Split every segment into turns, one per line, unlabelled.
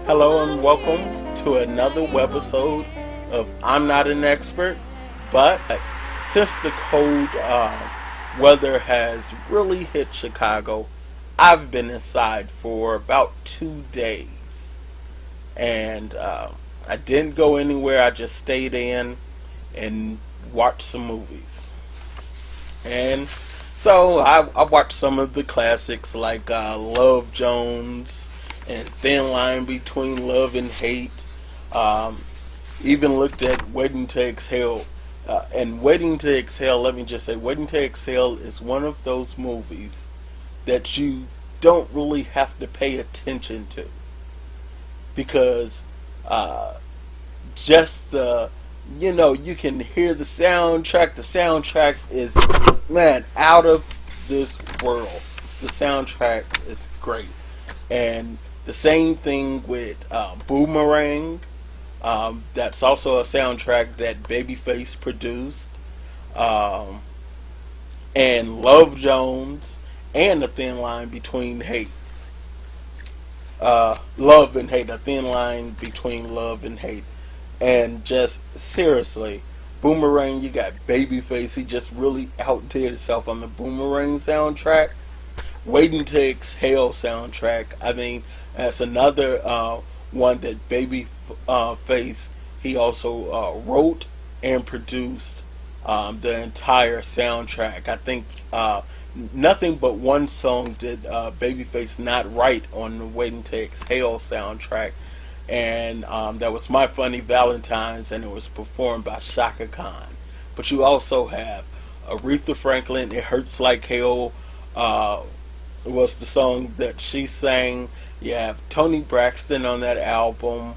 Hello and welcome to another webisode of I'm Not an Expert, but since the cold weather has really hit Chicago, I've been inside for about 2 days. And I didn't go anywhere, I just stayed in and watched some movies. And so I watched some of the classics like Love Jones and Thin Line Between Love and Hate. Even looked at Waiting to Exhale. And Waiting to Exhale, let me just say, Waiting to Exhale is one of those movies that you don't really have to pay attention to. Because just you can hear the soundtrack. The soundtrack is, man, out of this world. The soundtrack is great. And the same thing with Boomerang. That's also a soundtrack that Babyface produced. And Love Jones and A Thin Line Between Hate. Love and Hate. A Thin Line Between Love and Hate. And just seriously, Boomerang, you got Babyface. He just really outdid himself on the Boomerang soundtrack. Waiting to Exhale soundtrack. I mean, that's another one that Babyface, he also wrote and produced the entire soundtrack. I think nothing but one song did Babyface not write on the Waiting to Exhale soundtrack, and that was My Funny Valentine's, and it was performed by Shaka Khan. But you also have Aretha Franklin, It Hurts Like Hell was the song that she sang. You have Toni Braxton on that album,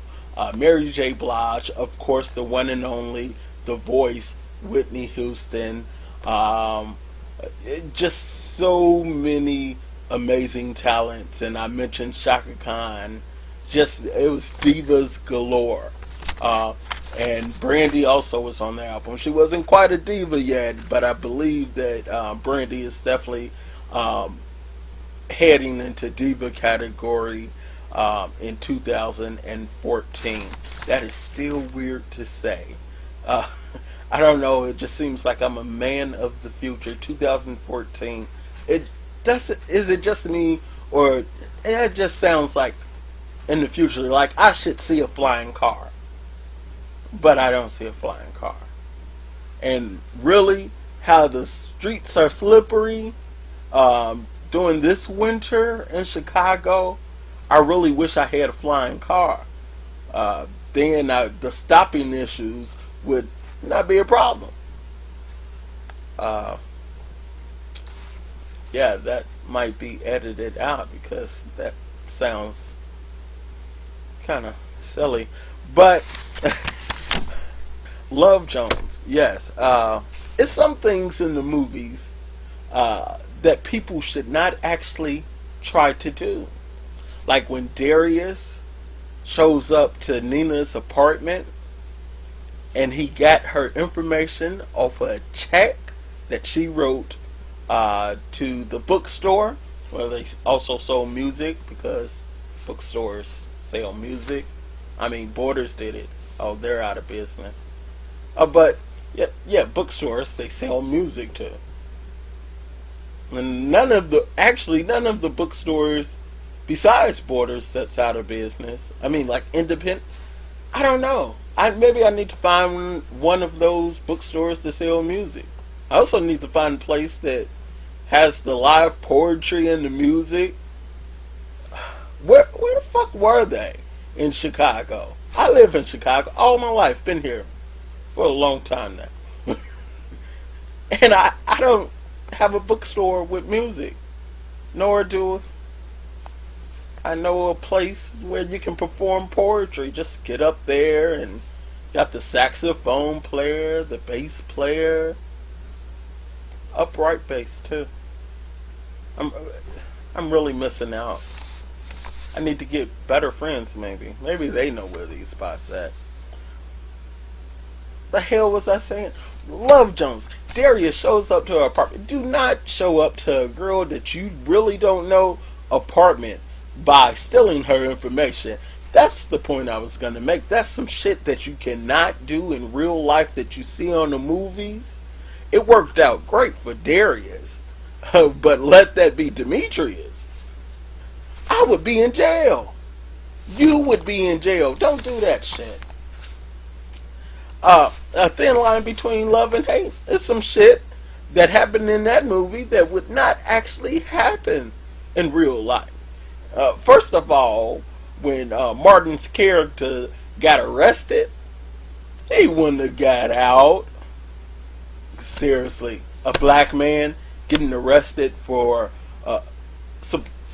Mary J. Blige, of course, the one and only, The Voice, Whitney Houston. Just so many amazing talents, and I mentioned Shaka Khan. It was divas galore. And Brandy also was on the album. She wasn't quite a diva yet, but I believe that Brandy is definitely heading into diva category in 2014. That is still weird to say. I don't know. It just seems like I'm a man of the future. 2014. Is it just me, or it just sounds like in the future, like I should see a flying car, but I don't see a flying car. And really, how the streets are slippery during this winter in Chicago, I really wish I had a flying car. Then the stopping issues would not be a problem. Yeah, that might be edited out because that sounds kind of silly. But Love Jones, yes. It's some things in the movies that people should not actually try to do. Like when Darius shows up to Nina's apartment and he got her information off a check that she wrote to the bookstore, where they also sold music, because bookstores sell music. I mean, Borders did it. Oh, they're out of business. But yeah, bookstores, they sell music too. And none of the bookstores besides Borders that's out of business. I mean, like independent. I don't know. Maybe I need to find one of those bookstores to sell music. I also need to find a place that has the live poetry and the music. Where the fuck were they in Chicago? I live in Chicago all my life. Been here for a long time now. And I don't have a bookstore with music. Nor do I know a place where you can perform poetry. Just get up there and got the saxophone player, the bass player, upright bass too. I'm really missing out. I need to get better friends, maybe. Maybe they know where these spots at. The hell was I saying? Love Jones. Darius shows up to her apartment. Do not show up to a girl that you really don't know apartment by stealing her information. That's the point I was gonna make. That's some shit that you cannot do in real life that you see on the movies. It worked out great for Darius, but let that be Demetrius. I would be in jail. You would be in jail. Don't do that shit. A thin line between love and hate is some shit that happened in that movie that would not actually happen in real life. First of all, when Martin's character got arrested, he wouldn't have got out. Seriously, a black man getting arrested for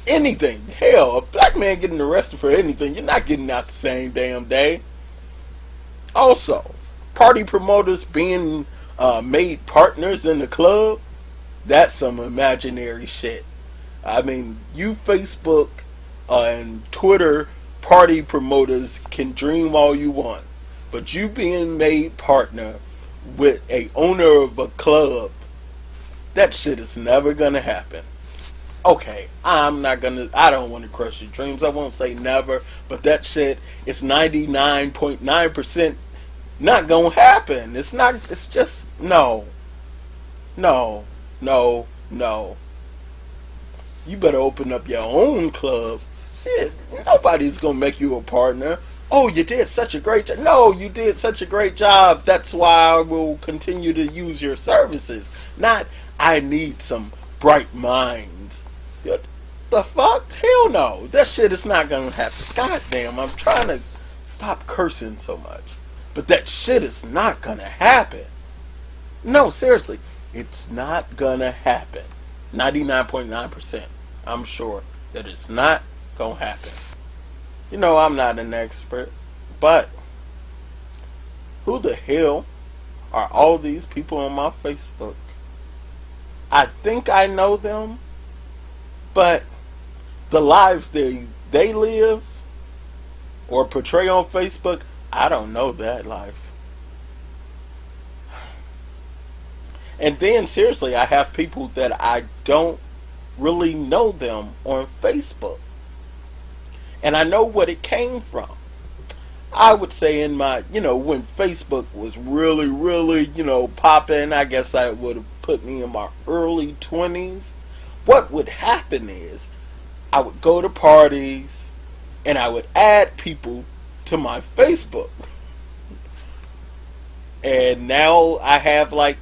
anything. Hell, a black man getting arrested for anything, you're not getting out the same damn day. Also, party promoters being made partners in the club, that's some imaginary shit. I mean, you Facebook and Twitter party promoters can dream all you want, but you being made partner with a owner of a club, that shit is never gonna happen. Okay, I don't want to crush your dreams. I won't say never, but that shit is 99.9% not gonna happen. It's just, no. No. You better open up your own club. Yeah, nobody's gonna make you a partner. Oh, you did such a great job. No, you did such a great job. That's why I will continue to use your services. Not, I need some bright minds. The fuck? Hell no. That shit is not gonna happen. God damn, I'm trying to stop cursing so much. But that shit is not gonna happen. No, seriously. It's not gonna happen. 99.9%. I'm sure that it's not gonna happen. You know, I'm not an expert, but who the hell are all these people on my Facebook? I think I know them, but the lives they live or portray on Facebook, I don't know that life. And then seriously, I have people that I don't really know them on Facebook. And I know what it came from. I would say in my, when Facebook was really, really, popping, I guess I would have put me in my early 20s. What would happen is I would go to parties and I would add people to my Facebook. And now I have like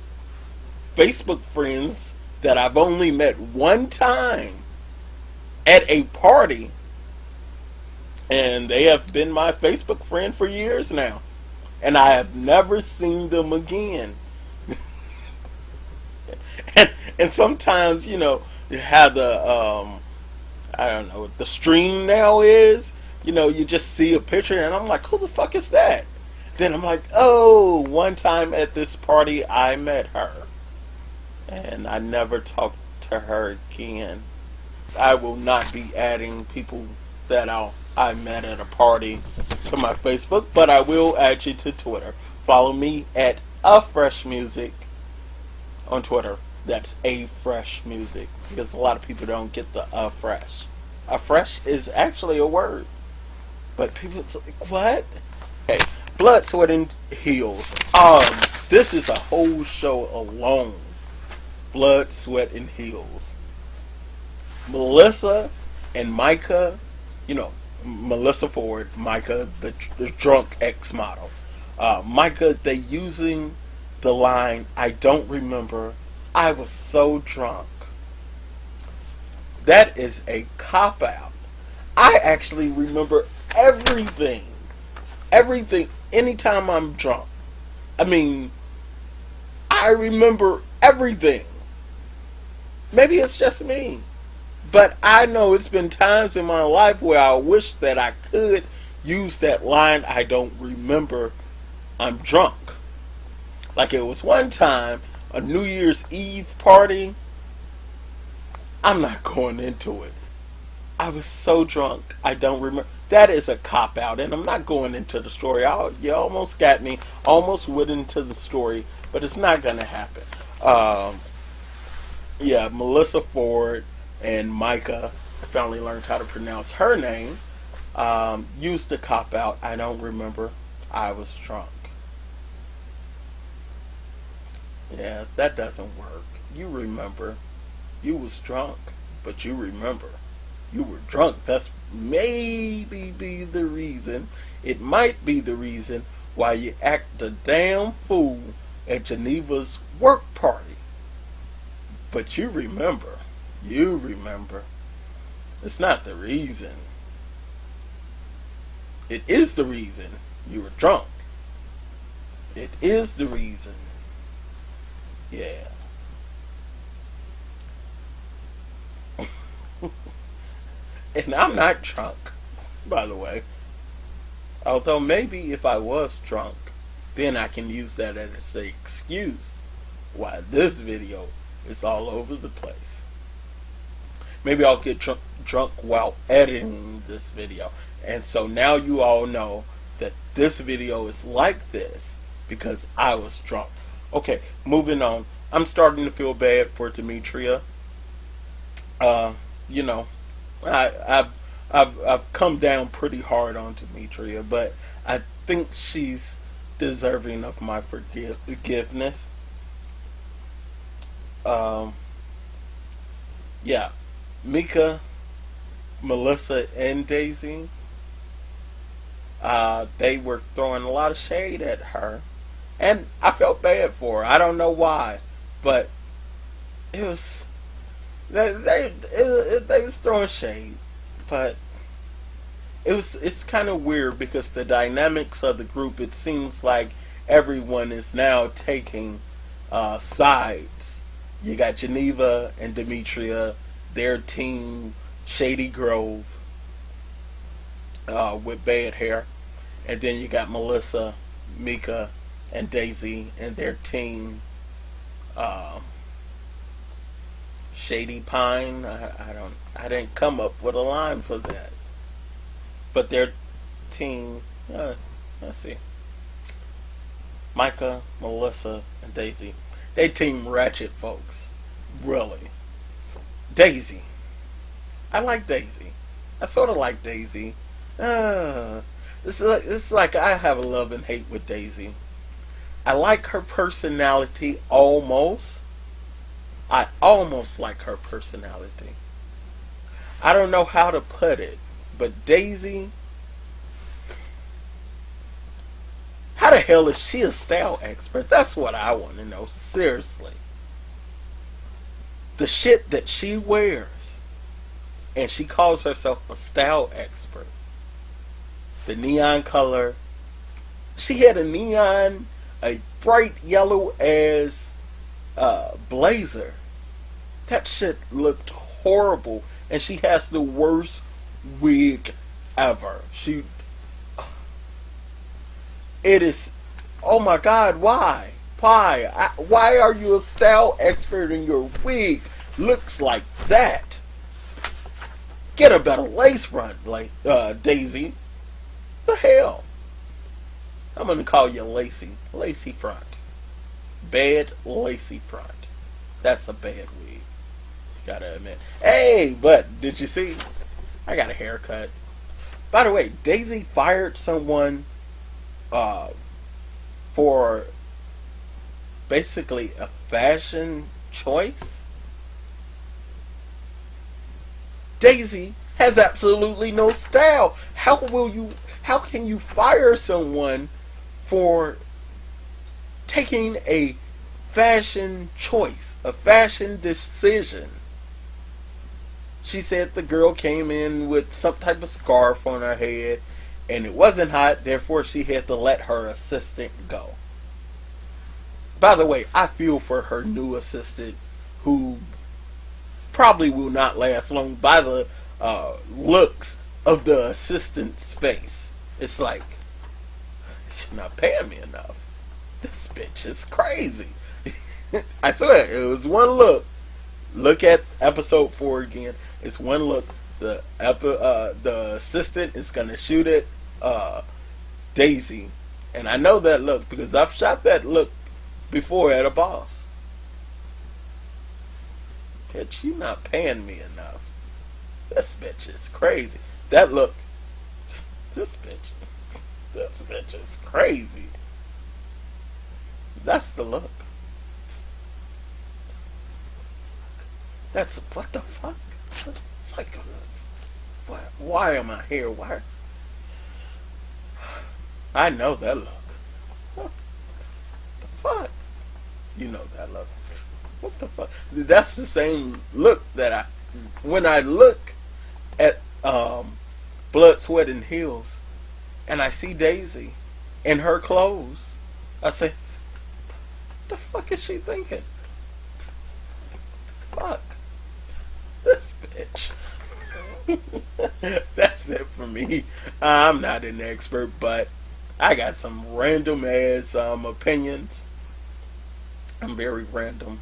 Facebook friends that I've only met one time at a party, and they have been my Facebook friend for years now, and I have never seen them again. and sometimes, how the I don't know what the stream now is. You just see a picture, and I'm like, who the fuck is that? Then I'm like, oh, one time at this party I met her. And I never talked to her again. I will not be adding people that I met at a party to my Facebook, but I will add you to Twitter. Follow me at @AFreshMusic on Twitter. That's @AFreshMusic, because a lot of people don't get the fresh. Fresh is actually a word, but people like, what? Okay, Blood, Sweat, and Heels. This is a whole show alone. Blood, Sweat, and Heels. Melissa and Micah, Melissa Ford, Micah, the drunk ex-model. Micah, they using the line, I don't remember, I was so drunk. That is a cop-out. I actually remember everything. Everything, anytime I'm drunk. I mean, I remember everything. Maybe it's just me. But I know it's been times in my life where I wish that I could use that line, I don't remember, I'm drunk. Like it was one time, a New Year's Eve party. I'm not going into it. I was so drunk, I don't remember. That is a cop-out, and I'm not going into the story. You almost got me, almost went into the story, but it's not going to happen. Yeah, Melissa Ford and Micah, I finally learned how to pronounce her name. Used to cop out. I don't remember. I was drunk. Yeah, that doesn't work. You remember. You was drunk, but you remember. You were drunk. That's maybe be the reason. It might be the reason why you act a damn fool at Geneva's work party. But you remember. You remember. It's not the reason. It is the reason you were drunk. It is the reason. Yeah. And I'm not drunk, by the way. Although maybe if I was drunk, then I can use that as an excuse why this video is all over the place. Maybe I'll get drunk while editing this video. And so now you all know that this video is like this because I was drunk. Okay, moving on. I'm starting to feel bad for Demetria. You know, I've come down pretty hard on Demetria, but I think she's deserving of my forgiveness. Yeah, Mika, Melissa, and Daisy. They were throwing a lot of shade at her, and I felt bad for her. I don't know why, but it was they was throwing shade, but it's kind of weird because the dynamics of the group. It seems like everyone is now taking sides. You got Geneva and Demetria, their team, Shady Grove, with bad hair. And then you got Melissa, Mika, and Daisy and their team, Shady Pine. I didn't come up with a line for that. But their team, let's see. Micah, Melissa, and Daisy. They team ratchet folks. Really. Daisy. I like Daisy. I sort of like Daisy. It's like I have a love and hate with Daisy. I like her personality almost. I almost like her personality. I don't know how to put it, but Daisy, how the hell is she a style expert? That's what I want to know, seriously. The shit that she wears, and she calls herself a style expert. The neon color. She had a bright yellow as blazer. That shit looked horrible. And she has the worst wig ever. It is, oh my God, why? Why are you a style expert and your wig looks like that? Get a better lace front, like Daisy. The hell? I'm gonna call you lacy front. Bad lacy front. That's a bad wig. You gotta admit. Hey, but did you see? I got a haircut. By the way, Daisy fired someone for basically a fashion choice. Daisy has absolutely no style. How can you fire someone for taking a fashion choice, a fashion decision? She said the girl came in with some type of scarf on her head and it wasn't hot, therefore she had to let her assistant go. By the way, I feel for her new assistant who probably will not last long by the looks of the assistant's face. It's like, you're not paying me enough. This bitch is crazy. I swear, it was one look. Look at episode 4 again. It's one look. The assistant is gonna shoot at Daisy, and I know that look because I've shot that look before at a boss. Bitch, you not paying me enough. This bitch is crazy. That look, This bitch. This bitch is crazy. That's the look. That's what the fuck? It's like, why am I here? Why? I know that look. What the fuck? You know that look. What the fuck? That's the same look that when I look at Blood, Sweat, and Heels, and I see Daisy in her clothes, I say, what the fuck is she thinking? Fuck. This bitch. That's it for me. I'm not an expert, but I got some random ass opinions. I'm very random.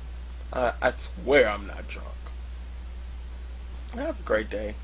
I swear I'm not drunk. Have a great day.